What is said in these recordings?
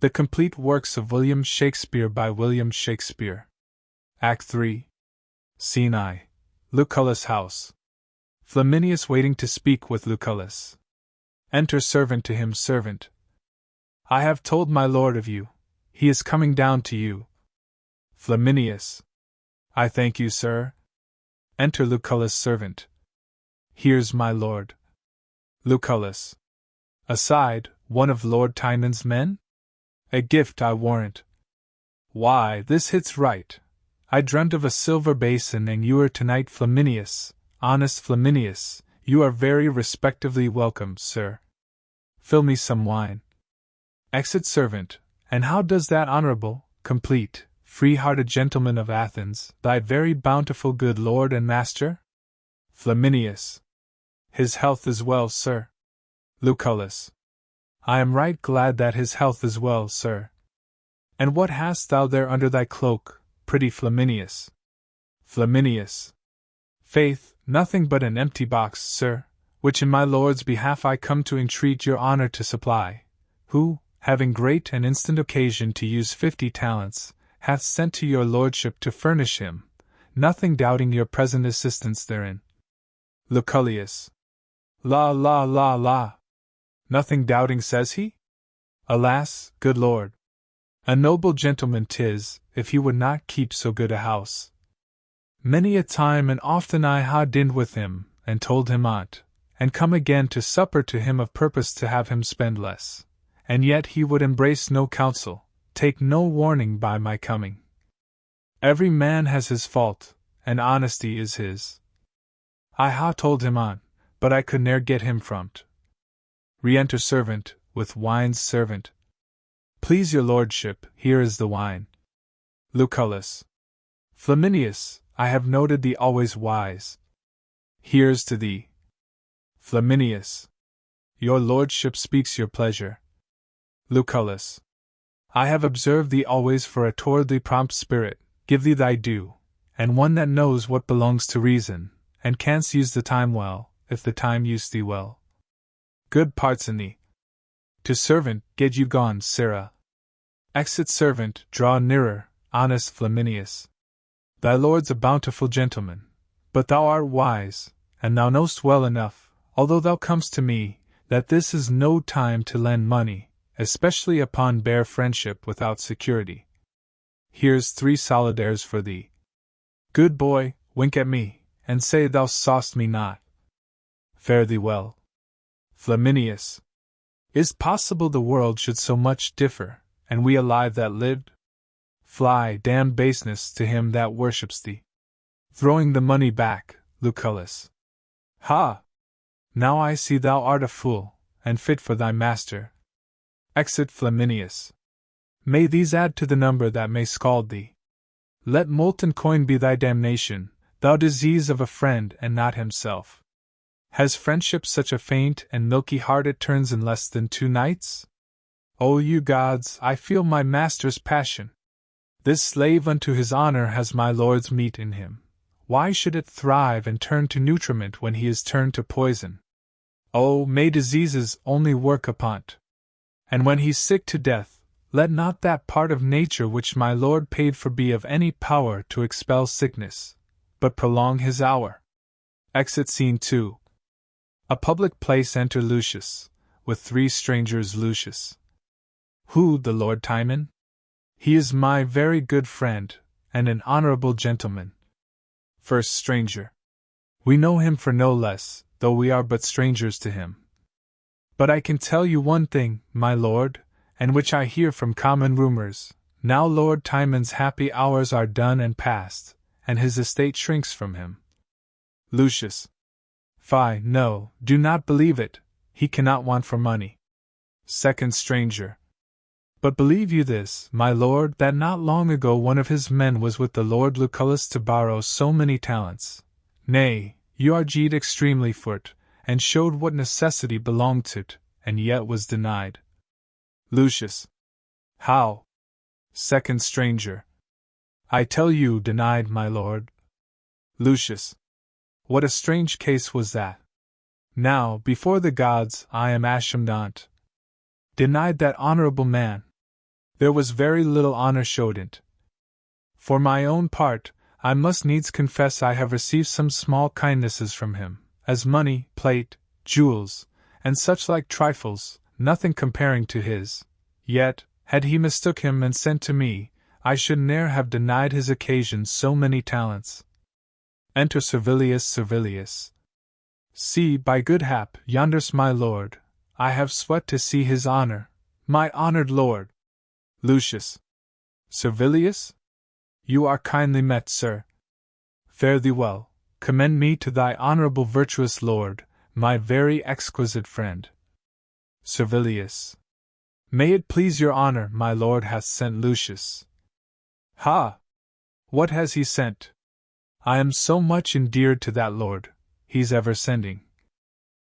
The Complete Works of William Shakespeare by William Shakespeare. Act 3. Scene I. Lucullus' house. Flaminius waiting to speak with Lucullus. Enter servant to him. Servant. I have told my lord of you. He is coming down to you. Flaminius. I thank you, sir. Enter Lucullus' servant. Here's my lord. Lucullus. Aside, one of Lord Timon's men? A gift, I warrant. Why, this hits right. I dreamt of a silver basin, and you are tonight. Flaminius, honest Flaminius, you are very respectively welcome, sir. Fill me some wine. Exit servant. And how does that honorable, complete, free-hearted gentleman of Athens, thy very bountiful good lord and master? Flaminius. His health is well, sir. Lucullus. I am right glad that his health is well, sir. And what hast thou there under thy cloak, pretty Flaminius? Flaminius. Faith, nothing but an empty box, sir, which in my lord's behalf I come to entreat your honor to supply, who, having great and instant occasion to use 50 talents, hath sent to your lordship to furnish him, nothing doubting your present assistance therein. Lucullus. La la la la. Nothing doubting, says he? Alas, good lord! A noble gentleman 'tis, if he would not keep so good a house. Many a time and often I ha dined with him, and told him on't, and come again to supper to him of purpose to have him spend less, and yet he would embrace no counsel, take no warning by my coming. Every man has his fault, and honesty is his. I ha told him on, but I could ne'er get him from't. Re-enter servant, with wine's servant. Please your lordship, here is the wine. Lucullus. Flaminius, I have noted thee always wise. Here's to thee. Flaminius. Your lordship speaks your pleasure. Lucullus. I have observed thee always for a towardly prompt spirit, give thee thy due, and one that knows what belongs to reason, and canst use the time well, if the time use thee well. Good parts in thee. To servant, get you gone, sirrah. Exit servant, draw nearer, honest Flaminius. Thy lord's a bountiful gentleman, but thou art wise, and thou knowst well enough, although thou comest to me, that this is no time to lend money, especially upon bare friendship without security. Here's 3 solidaires for thee. Good boy, wink at me, and say thou saw'st me not. Fare thee well. Flaminius. Is possible the world should so much differ, and we alive that lived? Fly, damned baseness, to him that worships thee. Throwing the money back, Lucullus. Ha! Now I see thou art a fool, and fit for thy master. Exit Flaminius. May these add to the number that may scald thee. Let molten coin be thy damnation, thou disease of a friend and not himself. Has friendship such a faint and milky heart it turns in less than 2 nights? O you gods, I feel my master's passion. This slave unto his honor has my lord's meat in him. Why should it thrive and turn to nutriment when he is turned to poison? Oh, may diseases only work upon't. And when he's sick to death, let not that part of nature which my lord paid for be of any power to expel sickness, but prolong his hour. Exit scene 2. A public place. Enter Lucius, with 3 strangers. Lucius. Who, the Lord Timon? He is my very good friend, and an honorable gentleman. First stranger. We know him for no less, though we are but strangers to him. But I can tell you one thing, my lord, and which I hear from common rumors, now Lord Timon's happy hours are done and past, and his estate shrinks from him. Lucius. Fie, no, do not believe it, he cannot want for money. Second stranger. But believe you this, my lord, that not long ago one of his men was with the Lord Lucullus to borrow so many talents. Nay, you argued extremely for't, and showed what necessity belonged to't, and yet was denied. Lucius. How? Second stranger. I tell you, denied, my lord. Lucius. What a strange case was that! Now, before the gods, I am ashamed on't. Denied that honorable man. There was very little honor showed in't. For my own part, I must needs confess I have received some small kindnesses from him, as money, plate, jewels, and such like trifles, nothing comparing to his. Yet, had he mistook him and sent to me, I should ne'er have denied his occasion so many talents. Enter Servilius. Servilius. See, by good hap, yonder's my lord. I have sweat to see his honor, my honored lord. Lucius. Servilius? You are kindly met, sir. Fare thee well. Commend me to thy honorable virtuous lord, my very exquisite friend. Servilius. May it please your honor, my lord hath sent Lucius. Ha! What has he sent? I am so much endeared to that lord, he's ever sending.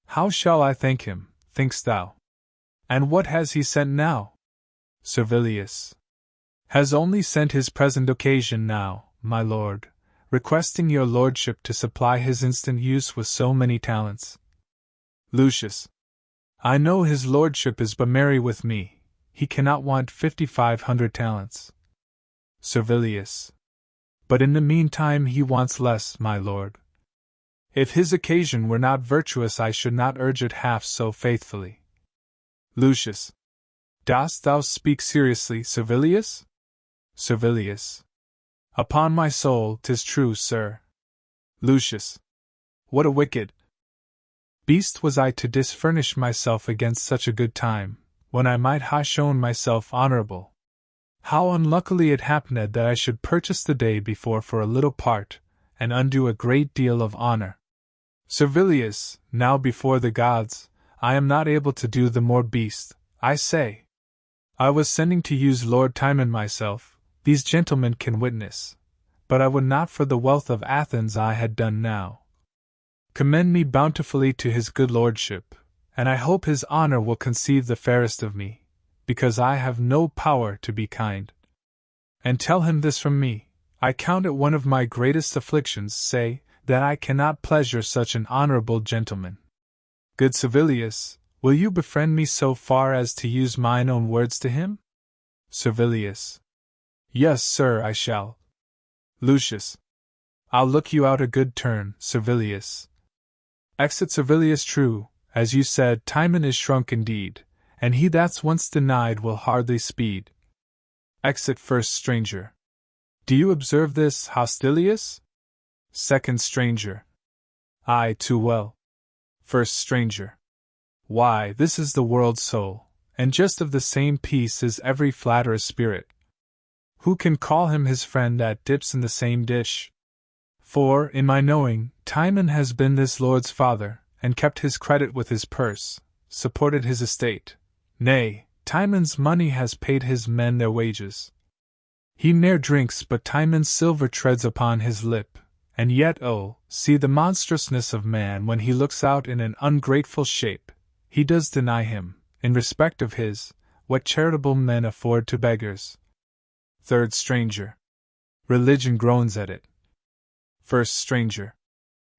How shall I thank him, think'st thou? And what has he sent now? Servilius. Has only sent his present occasion now, my lord, requesting your lordship to supply his instant use with so many talents. Lucius. I know his lordship is but merry with me, he cannot want 5,500 talents. Servilius. But in the meantime he wants less, my lord. If his occasion were not virtuous I should not urge it half so faithfully. Lucius. Dost thou speak seriously, Servilius? Servilius. Upon my soul, 'tis true, sir. Lucius. What a wicked beast was I to disfurnish myself against such a good time, when I might ha' shown myself honorable. How unluckily it happened that I should purchase the day before for a little part, and undo a great deal of honor. Servilius, now before the gods, I am not able to do the more beast, I say. I was sending to use Lord Timon myself, these gentlemen can witness, but I would not for the wealth of Athens I had done now. Commend me bountifully to his good lordship, and I hope his honor will conceive the fairest of me, because I have no power to be kind. And tell him this from me, I count it one of my greatest afflictions, say, that I cannot pleasure such an honorable gentleman. Good Servilius, will you befriend me so far as to use mine own words to him? Servilius. Yes, sir, I shall. Lucius. I'll look you out a good turn, Servilius. Exit Servilius. True, as you said, Timon is shrunk indeed, and he that's once denied will hardly speed. Exit First Stranger. Do you observe this, Hostilius? Second Stranger. Aye, too well. First Stranger. Why, this is the world's soul, and just of the same piece is every flatterer's spirit. Who can call him his friend that dips in the same dish? For, in my knowing, Timon has been this lord's father, and kept his credit with his purse, supported his estate. Nay, Timon's money has paid his men their wages. He ne'er drinks but Timon's silver treads upon his lip, and yet see the monstrousness of man when he looks out in an ungrateful shape, he does deny him, in respect of his, what charitable men afford to beggars. Third Stranger. Religion groans at it. First Stranger.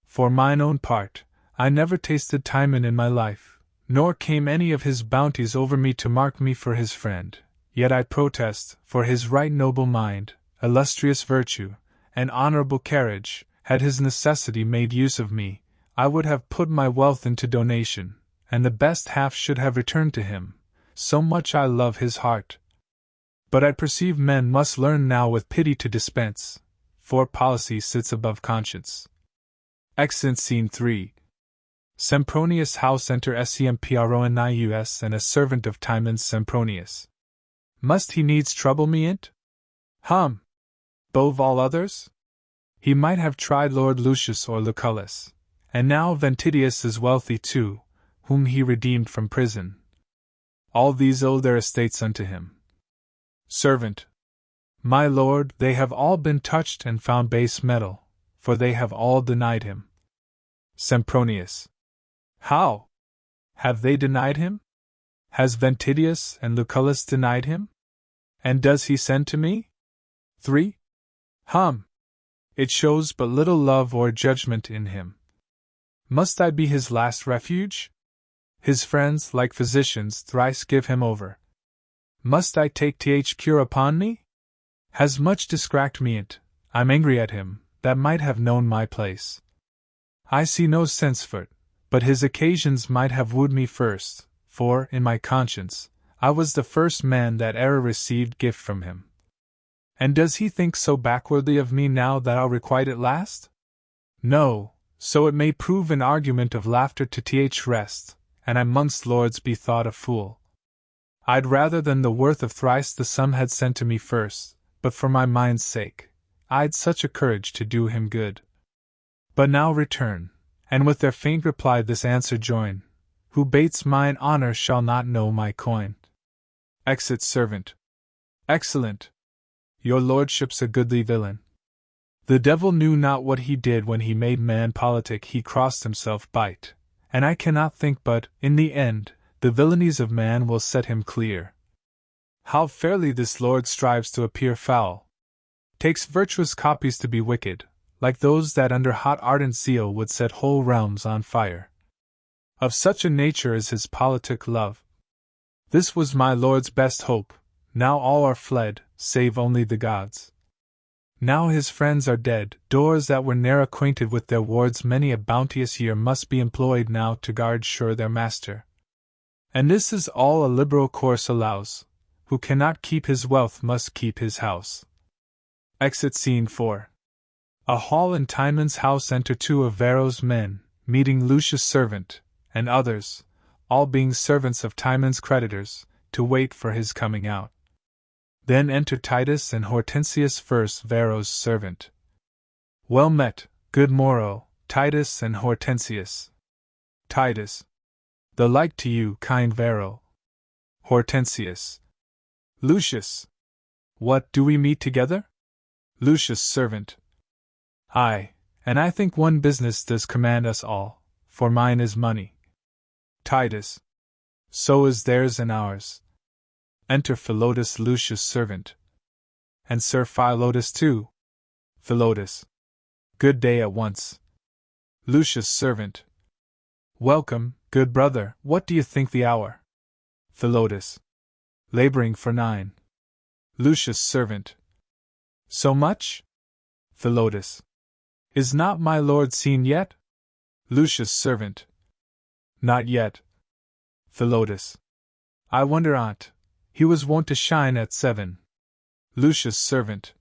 For mine own part, I never tasted Timon in my life, nor came any of his bounties over me to mark me for his friend, yet I protest, for his right noble mind, illustrious virtue, and honorable carriage, had his necessity made use of me, I would have put my wealth into donation, and the best half should have returned to him, so much I love his heart. But I perceive men must learn now with pity to dispense, for policy sits above conscience. Exit Scene 3. Sempronius' house. Enter Sempronius and a servant of Timon's. Sempronius. Must he needs trouble me in't? Hum! Bove all others? He might have tried Lord Lucius or Lucullus, and now Ventidius is wealthy too, whom he redeemed from prison. All these owe their estates unto him. Servant. My lord, they have all been touched and found base metal, for they have all denied him. Sempronius. How? Have they denied him? Has Ventidius and Lucullus denied him? And does he send to me? 3. Hum! It shows but little love or judgment in him. Must I be his last refuge? His friends, like physicians, thrice give him over. Must I take cure upon me? Has much distract me't, I'm angry at him, that might have known my place. I see no sense for't, but his occasions might have wooed me first, for, in my conscience, I was the first man that e'er received gift from him. And does he think so backwardly of me now that I'll requite it last? No, so it may prove an argument of laughter to rest, and I mongst lords be thought a fool. I'd rather than the worth of thrice the sum had sent to me first, but for my mind's sake, I'd such a courage to do him good. But now return, and with their faint reply this answer join, who bates mine honor shall not know my coin. Exit servant. Excellent. Your lordship's a goodly villain. The devil knew not what he did when he made man politic he crossed himself bite, and I cannot think but, in the end, the villainies of man will set him clear. How fairly this lord strives to appear foul! Takes virtuous copies to be wicked, like those that under hot ardent zeal would set whole realms on fire. Of such a nature is his politic love. This was my lord's best hope, now all are fled, save only the gods. Now his friends are dead, doors that were ne'er acquainted with their wards many a bounteous year must be employed now to guard sure their master. And this is all a liberal course allows, who cannot keep his wealth must keep his house. Exit Scene 4. A hall in Timon's house enter two of Varro's men, meeting Lucius' servant, and others, all being servants of Timon's creditors, to wait for his coming out. Then enter Titus and Hortensius first Varro's servant. Well met, good morrow, Titus and Hortensius. Titus. The like to you, kind Varro. Hortensius. Lucius. What, do we meet together? Lucius' servant. Aye, and I think one business does command us all, for mine is money. Titus. So is theirs and ours. Enter Philotas, Lucius' servant. And Sir Philotas too. Philotas. Good day at once. Lucius' servant. Welcome, good brother, what do you think the hour? Philotas. Laboring for 9. Lucius' servant. So much? Philotas. Is not my lord seen yet? Lucius' servant. Not yet. Philotas. I wonder on't. He was wont to shine at 7. Lucius' servant.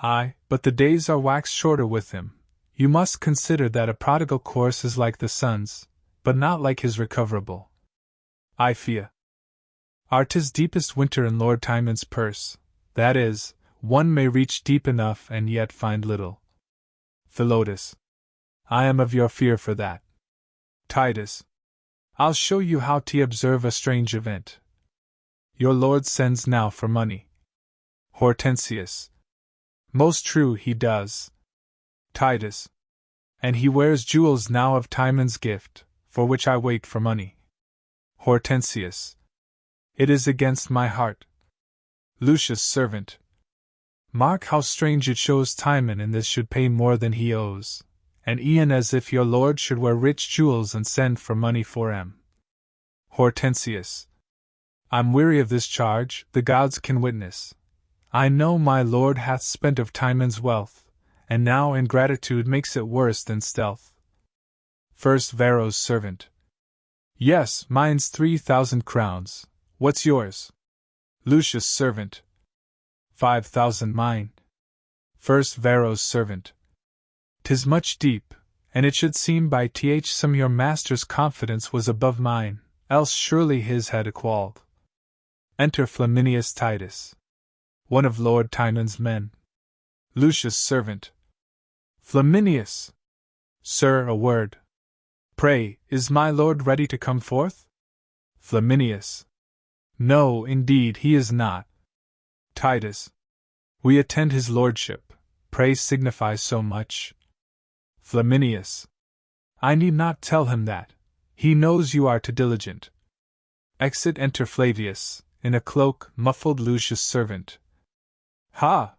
Aye, but the days are waxed shorter with him. You must consider that a prodigal course is like the sun's, but not like his recoverable. I fear. Art's deepest winter in Lord Timon's purse, that is, one may reach deep enough and yet find little. Philotas. I am of your fear for that. Titus. I'll show you how to observe a strange event. Your lord sends now for money. Hortensius. Most true he does. Titus. And he wears jewels now of Timon's gift, for which I wait for money. Hortensius. It is against my heart. Lucius' servant. Mark how strange it shows Timon in this should pay more than he owes, and e'en as if your lord should wear rich jewels and send for money for 'em. Hortensius. I'm weary of this charge, the gods can witness. I know my lord hath spent of Timon's wealth, and now ingratitude makes it worse than stealth. First Varro's servant. Yes, mine's 3,000 crowns. What's yours? Lucius' servant. 5,000 mine. First Varro's servant. 'Tis much deep, and it should seem by some your master's confidence was above mine, else surely his had equalled. Enter Flaminius Titus. One of Lord Timon's men. Lucius' servant. Flaminius! Sir, a word. Pray, is my lord ready to come forth? Flaminius. No, indeed, he is not. Titus. We attend his lordship, pray signify so much. Flaminius. I need not tell him that, he knows you are too diligent. Exit enter Flavius, in a cloak, muffled Lucius' servant. Ha!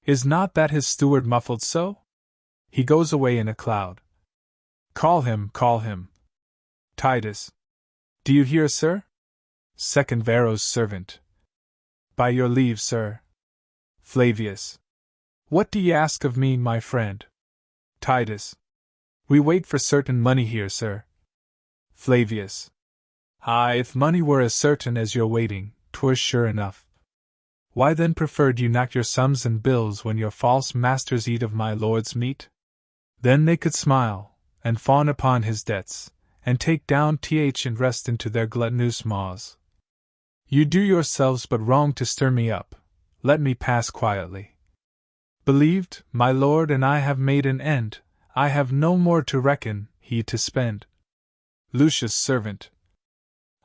Is not that his steward muffled so? He goes away in a cloud. Call him, call him. Titus. Do you hear, sir? Second Varro's servant. By your leave, sir. Flavius. What do ye ask of me, my friend? Titus. We wait for certain money here, sir. Flavius. Ah, if money were as certain as your waiting, 'twere sure enough. Why then preferred you not your sums and bills when your false masters eat of my lord's meat? Then they could smile, and fawn upon his debts, and take down and rest into their gluttonous maws. You do yourselves but wrong to stir me up. Let me pass quietly. Believed, my lord and I have made an end, I have no more to reckon, he to spend. Lucius' servant.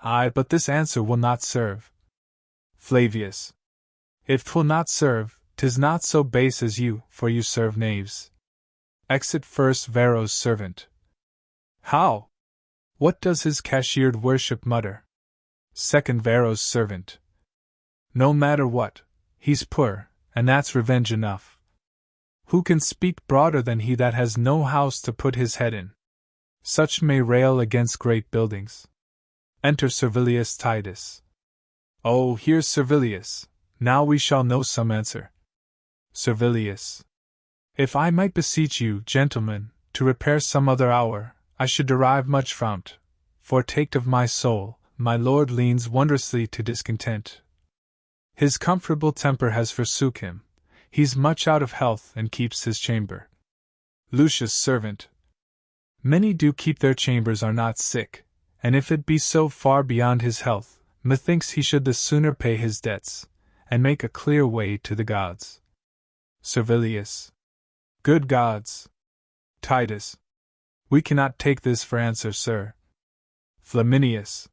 Ay, but this answer will not serve. Flavius. If 'twill not serve, 'tis not so base as you, for you serve knaves. Exit first Varro's servant. How? What does his cashiered worship mutter? Second Varro's servant. No matter what, he's poor, and that's revenge enough. Who can speak broader than he that has no house to put his head in? Such may rail against great buildings. Enter Servilius Titus. Oh, here's Servilius. Now we shall know some answer. Servilius. If I might beseech you, gentlemen, to repair some other hour, I should derive much from't, for taked of my soul, my lord leans wondrously to discontent. His comfortable temper has forsook him, he's much out of health and keeps his chamber. Lucius' servant. Many do keep their chambers are not sick, and if it be so far beyond his health, methinks he should the sooner pay his debts, and make a clear way to the gods. Servilius. Good gods. Titus. We cannot take this for answer, sir. Flaminius.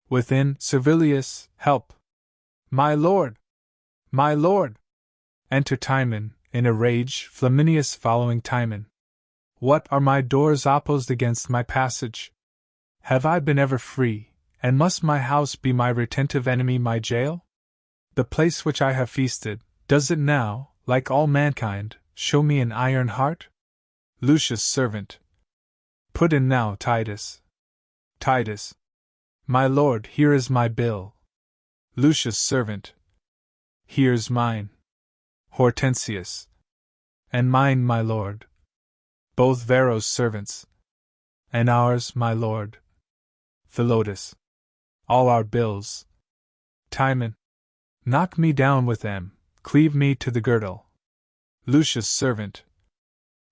Within, Servilius, help. My lord! My lord! Enter Timon, in a rage, Flaminius following Timon. What are my doors opposed against my passage? Have I been ever free, and must my house be my retentive enemy my jail? The place which I have feasted, does it now, like all mankind, show me an iron heart? Lucius' servant. Put in now, Titus. Titus. My lord, here is my bill. Lucius' servant. Here's mine. Hortensius. And mine, my lord. Both Varro's servants. And ours, my lord. Philotas. All our bills. Timon. Knock me down with them, cleave me to the girdle. Lucius' servant.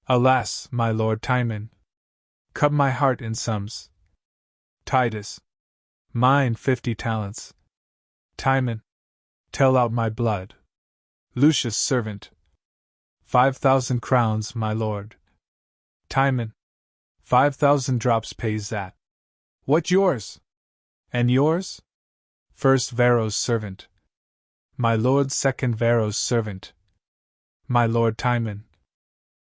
Alas, my lord Timon. Cut my heart in sums. Titus. Mine 50 talents. Timon. Tell out my blood. Lucius' servant. 5,000 crowns, my lord. Timon. 5,000 drops pays that. What yours? And yours? First Varro's servant. My lord second Varro's servant. My lord Timon.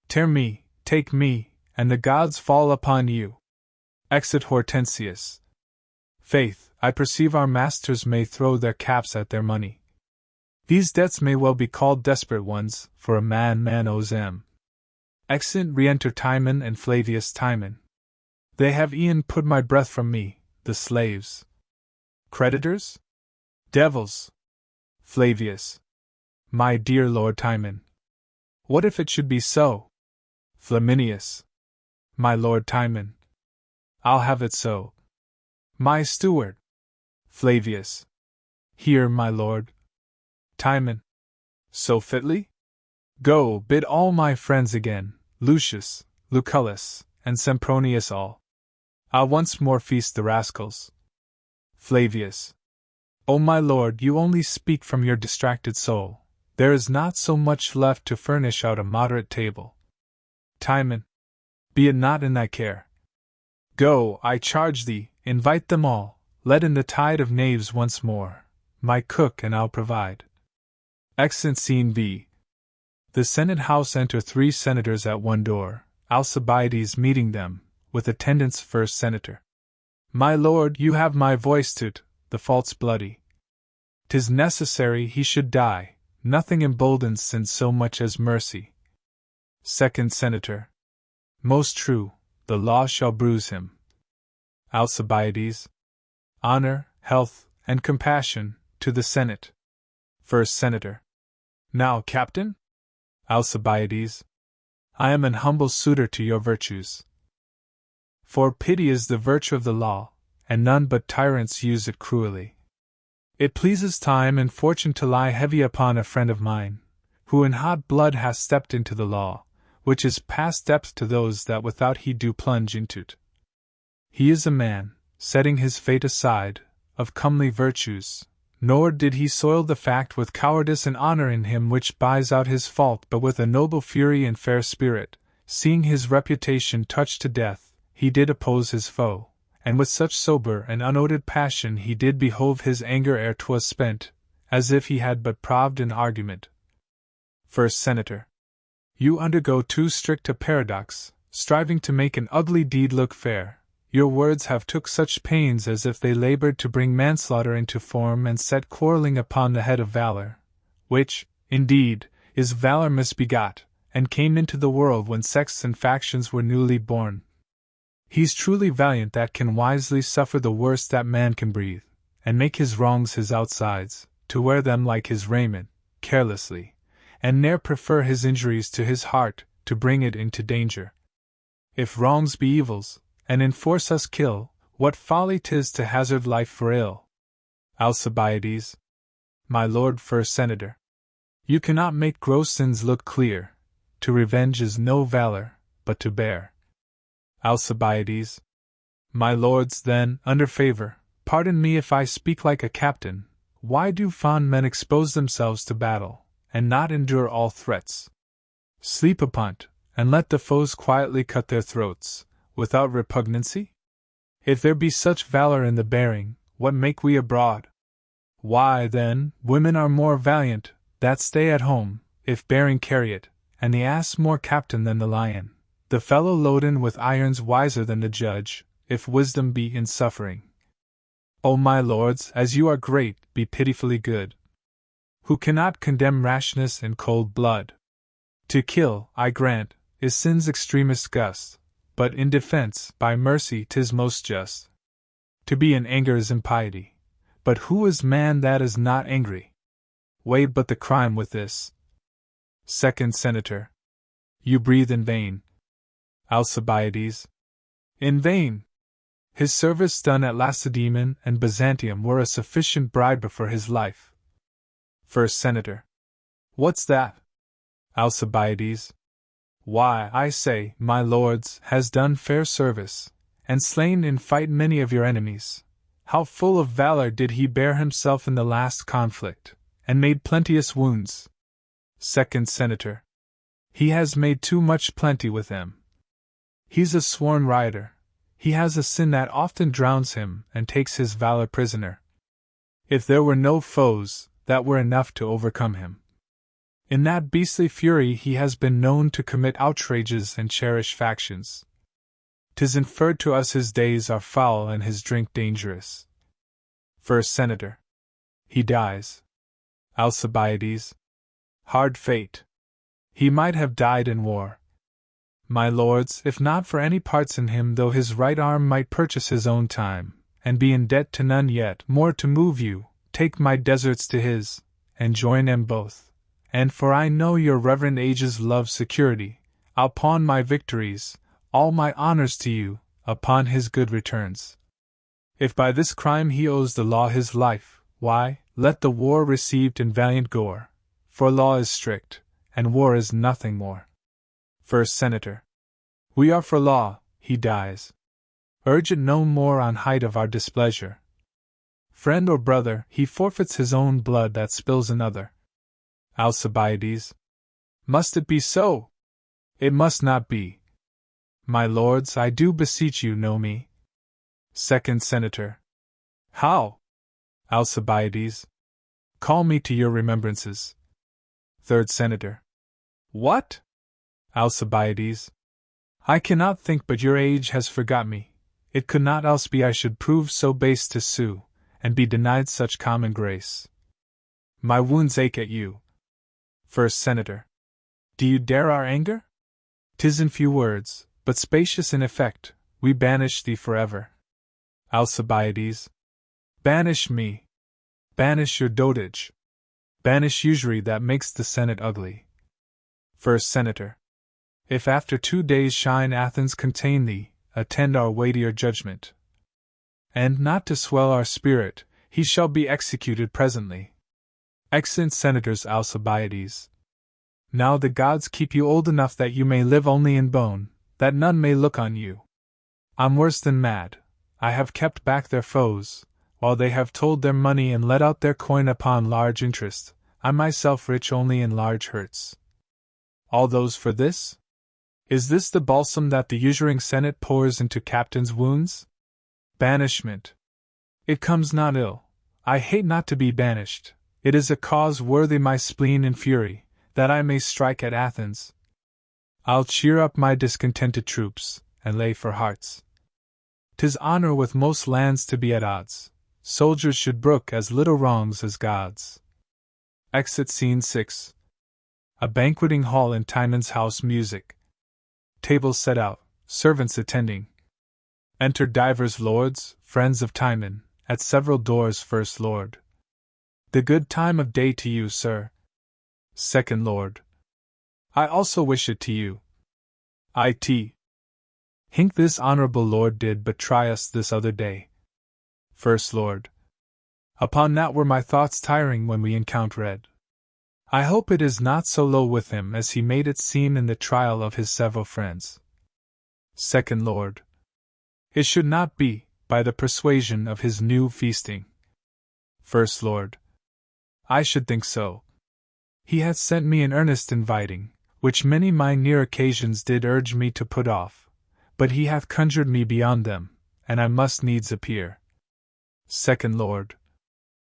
Tear me, take me, and the gods fall upon you. Exit Hortensius. Faith, I perceive our masters may throw their caps at their money. These debts may well be called desperate ones, for a man owes them. Exit re-enter Timon and Flavius Timon. They have e'en put my breath from me, the slaves. Creditors? Devils! Flavius. My dear lord Timon. What if it should be so? Flaminius. My lord Timon. I'll have it so. My steward. Flavius. Here, my lord. Timon. So fitly? Go, bid all my friends again, Lucius, Lucullus, and Sempronius all. I'll once more feast the rascals. Flavius. O my lord, you only speak from your distracted soul. There is not so much left to furnish out a moderate table. Timon. Be it not in thy care. Go, I charge thee, invite them all, let in the tide of knaves once more, my cook and I'll provide. Exit Scene B. The Senate House enter 3 senators at one door, Alcibiades meeting them, with attendants first senator. My lord, you have my voice to't, the fault's bloody. 'Tis necessary he should die, nothing emboldens sin so much as mercy. Second senator. Most true, the law shall bruise him. Alcibiades. Honor, health, and compassion, to the Senate. First Senator. Now, Captain? Alcibiades. I am an humble suitor to your virtues. For pity is the virtue of the law, and none but tyrants use it cruelly. It pleases time and fortune to lie heavy upon a friend of mine, who in hot blood hath stepped into the law, which is past depth to those that without heed do plunge into't. He is a man, setting his fate aside, of comely virtues, nor did he soil the fact with cowardice and honor in him which buys out his fault, but with a noble fury and fair spirit, seeing his reputation touched to death, he did oppose his foe, and with such sober and unoated passion he did behove his anger ere 'twas spent, as if he had but proved an argument. First Senator. You undergo too strict a paradox, striving to make an ugly deed look fair. Your words have took such pains as if they labored to bring manslaughter into form and set quarreling upon the head of valor, which, indeed, is valor misbegot, and came into the world when sects and factions were newly born. He's truly valiant that can wisely suffer the worst that man can breathe, and make his wrongs his outsides, to wear them like his raiment, carelessly, and ne'er prefer his injuries to his heart, to bring it into danger. If wrongs be evils, and in force us kill, what folly 'tis to hazard life for ill. Alcibiades. My Lord First Senator. You cannot make gross sins look clear. To revenge is no valor, but to bear. Alcibiades. My lords, then, under favor, pardon me if I speak like a captain. Why do fond men expose themselves to battle, and not endure all threats? Sleep upon't, and let the foes quietly cut their throats, without repugnancy? If there be such valor in the bearing, what make we abroad? Why, then, women are more valiant, that stay at home, if bearing carry it, and the ass more captain than the lion, the fellow loaden with irons wiser than the judge, if wisdom be in suffering. O my lords, as you are great, be pitifully good, who cannot condemn rashness in cold blood. To kill, I grant, is sin's extremest gust, but in defense, by mercy, 'tis most just. To be in anger is impiety, but who is man that is not angry? Weigh but the crime with this. Second Senator. You breathe in vain. Alcibiades. In vain. His service done at Lacedaemon and Byzantium were a sufficient bribe for his life. First Senator. What's that? Alcibiades. Why, I say, my lords, has done fair service, and slain in fight many of your enemies. How full of valor did he bear himself in the last conflict, and made plenteous wounds. Second Senator. He has made too much plenty with him. He's a sworn rioter. He has a sin that often drowns him and takes his valor prisoner. If there were no foes, that were enough to overcome him. In that beastly fury he has been known to commit outrages and cherish factions. 'Tis inferred to us his days are foul and his drink dangerous. First Senator. He dies. Alcibiades. Hard fate. He might have died in war. My lords, if not for any parts in him, though his right arm might purchase his own time, and be in debt to none yet more to move you, take my deserts to his, and join them both. And for I know your reverend ages love security, I'll pawn my victories, all my honors to you, upon his good returns. If by this crime he owes the law his life, why, let the war received in valiant gore, for law is strict, and war is nothing more. First Senator. We are for law, he dies. Urge it no more on height of our displeasure. Friend or brother, he forfeits his own blood that spills another. Alcibiades. Must it be so? It must not be. My lords, I do beseech you know me. Second Senator. How? Alcibiades. Call me to your remembrances. Third Senator. What? Alcibiades. I cannot think but your age has forgot me. It could not else be I should prove so base to sue, and be denied such common grace. My wounds ache at you. First Senator. Do you dare our anger? 'Tis in few words, but spacious in effect. We banish thee forever. Alcibiades. Banish me. Banish your dotage. Banish usury that makes the Senate ugly. First Senator. If after 2 days shine Athens contain thee, attend our weightier judgment. And not to swell our spirit, he shall be executed presently. Exeunt Senators Alcibiades. Now the gods keep you old enough that you may live only in bone, that none may look on you. I'm worse than mad. I have kept back their foes, while they have told their money and let out their coin upon large interest. I myself rich only in large hurts. All those for this? Is this the balsam that the usuring Senate pours into captains' wounds? Banishment. It comes not ill. I hate not to be banished. It is a cause worthy my spleen and fury, that I may strike at Athens. I'll cheer up my discontented troops, and lay for hearts. 'Tis honor with most lands to be at odds. Soldiers should brook as little wrongs as gods. Exit Scene 6. A banqueting hall in Timon's house. Music. Tables set out, servants attending. Enter divers lords, friends of Timon, at several doors. First Lord. The good time of day to you, sir. Second Lord. I also wish it to you. It. Hink this honorable lord did but try us this other day. First Lord. Upon that were my thoughts tiring when we encountered. I hope it is not so low with him as he made it seem in the trial of his several friends. Second Lord. It should not be, by the persuasion of his new feasting. First Lord. I should think so. He hath sent me an earnest inviting, which many my near occasions did urge me to put off, but he hath conjured me beyond them, and I must needs appear. Second Lord.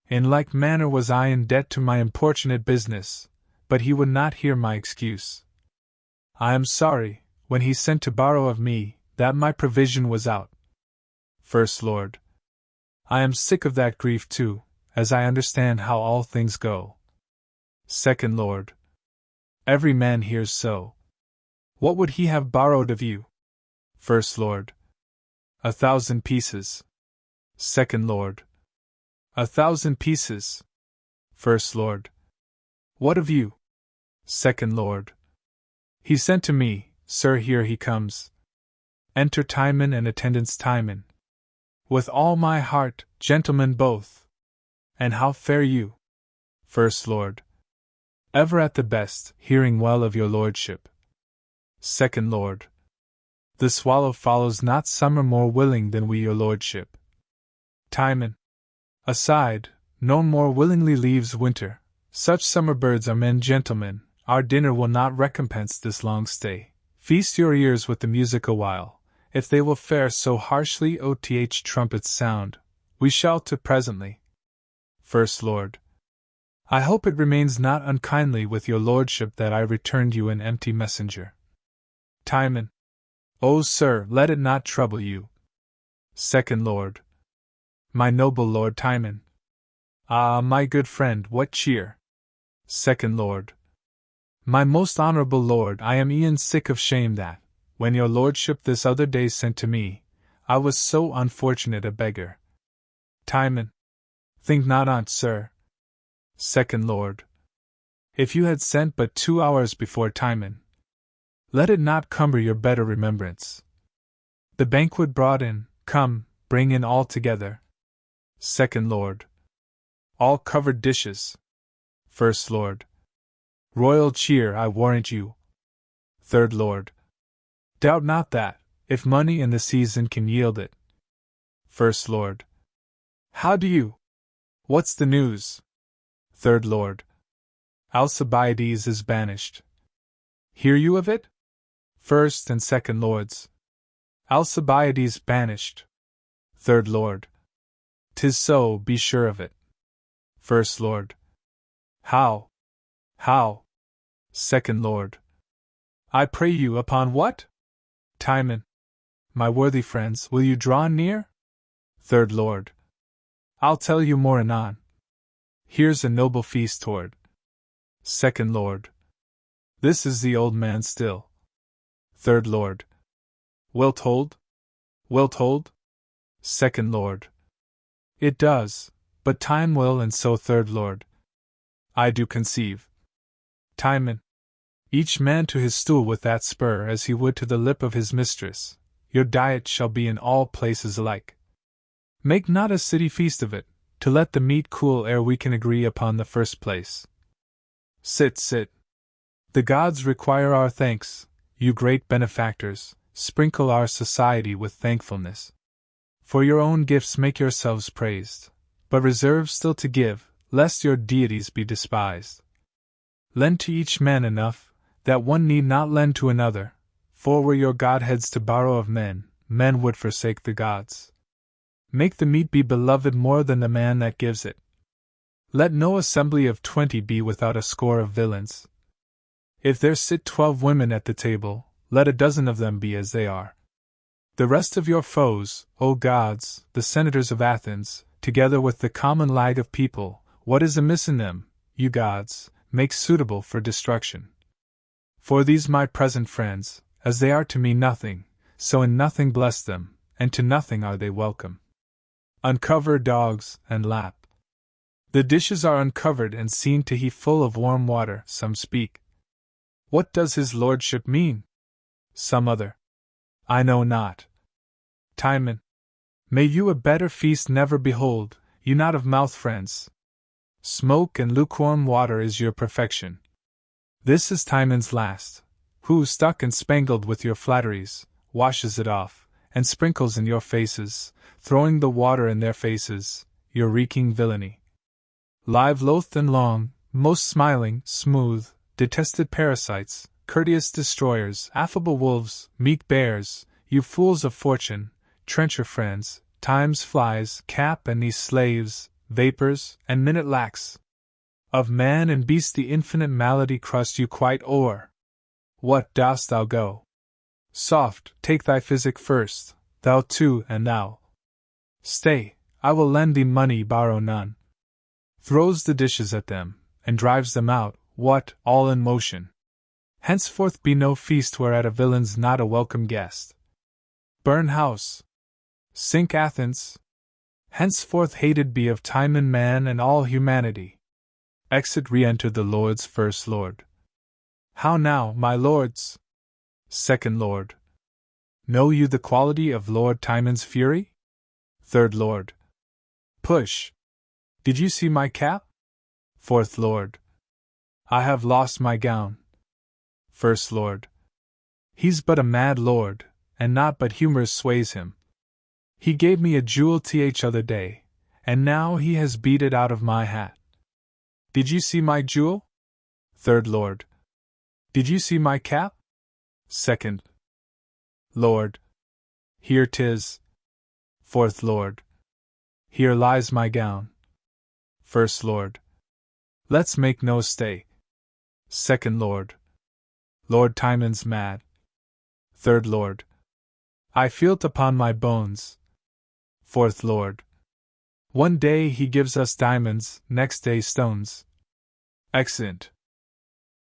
In like manner was I in debt to my importunate business, but he would not hear my excuse. I am sorry, when he sent to borrow of me, that my provision was out. First Lord. I am sick of that grief too, as I understand how all things go. Second Lord. Every man hears so. What would he have borrowed of you? First Lord. 1,000 pieces. Second Lord. 1,000 pieces. First Lord. What of you? Second Lord. He sent to me, sir, here he comes. Enter Timon and attendants Timon. With all my heart, gentlemen both. And how fare you? First Lord. Ever at the best, hearing well of your lordship. Second Lord. The swallow follows not summer more willing than we your lordship. Timon. Aside, no more willingly leaves winter. Such summer birds are men. Gentlemen, our dinner will not recompense this long stay. Feast your ears with the music awhile. If they will fare so harshly, oth trumpets sound, we shall to presently. First Lord. I hope it remains not unkindly with your lordship that I returned you an empty messenger. Timon. O sir, let it not trouble you. Second Lord. My noble Lord Timon. Ah, my good friend, what cheer! Second Lord. My most honorable lord, I am e'en sick of shame that, when your lordship this other day sent to me, I was so unfortunate a beggar. Timon. Think not on't, sir. Second Lord. If you had sent but 2 hours before, Timon, let it not cumber your better remembrance. The banquet brought in, come, bring in all together. Second Lord. All covered dishes. First Lord. Royal cheer, I warrant you. Third Lord. Doubt not that, if money and the season can yield it. First Lord. How do you? What's the news? Third Lord. Alcibiades is banished. Hear you of it? First and Second Lords. Alcibiades banished. Third Lord. 'Tis so, be sure of it. First Lord. How? How? Second Lord. I pray you, upon what? Timon. My worthy friends, will you draw near? Third Lord. I'll tell you more anon. Here's a noble feast toward. Second Lord. This is the old man still. Third Lord. Well told? Well told? Second Lord. It does, but time will, and so. Third Lord. I do conceive. Timon. Each man to his stool with that spur as he would to the lip of his mistress. Your diet shall be in all places alike. Make not a city feast of it, to let the meat cool ere we can agree upon the first place. Sit, sit. The gods require our thanks, you great benefactors, sprinkle our society with thankfulness. For your own gifts make yourselves praised, but reserve still to give, lest your deities be despised. Lend to each man enough, that one need not lend to another, for were your godheads to borrow of men, men would forsake the gods. Make the meat be beloved more than the man that gives it. Let no assembly of 20 be without a score of villains. If there sit 12 women at the table, let a dozen of them be as they are. The rest of your foes, O gods, the senators of Athens, together with the common lag of people, what is amiss in them, you gods, make suitable for destruction. For these my present friends, as they are to me nothing, so in nothing bless them, and to nothing are they welcome. Uncover, dogs, and lap. The dishes are uncovered and seen to heap full of warm water, some speak. What does his lordship mean? Some other. I know not. Timon. May you a better feast never behold, you not of mouth friends. Smoke and lukewarm water is your perfection. This is Timon's last, who, stuck and spangled with your flatteries, washes it off, and sprinkles in your faces, throwing the water in their faces, your reeking villainy. Live loath and long, most smiling, smooth, detested parasites, courteous destroyers, affable wolves, meek bears, you fools of fortune, trencher friends, time's flies, cap and these slaves, vapors, and minute lacks. Of man and beast the infinite malady crust you quite o'er. What, dost thou go? Soft, take thy physic first, thou too, and thou. Stay, I will lend thee money, borrow none. Throws the dishes at them, and drives them out, what, all in motion. Henceforth be no feast whereat a villain's not a welcome guest. Burn house. Sink Athens. Henceforth hated be of Timon man and all humanity. Exit re-enter the Lord's first lord. How now, my lords? Second lord. Know you the quality of Lord Timon's fury? Third lord. Push. Did you see my cap? Fourth lord. I have lost my gown. First lord. He's but a mad lord, and not but humor sways him. He gave me a jewel t'other day, and now he has beat it out of my hat. Did you see my jewel? Third lord. Did you see my cap? Second lord. Here 'tis. Fourth lord. Here lies my gown. First lord. Let's make no stay. Second lord. Lord Timon's mad. Third lord. I feel't upon my bones. Fourth lord. One day he gives us diamonds, next day stones. Exeunt.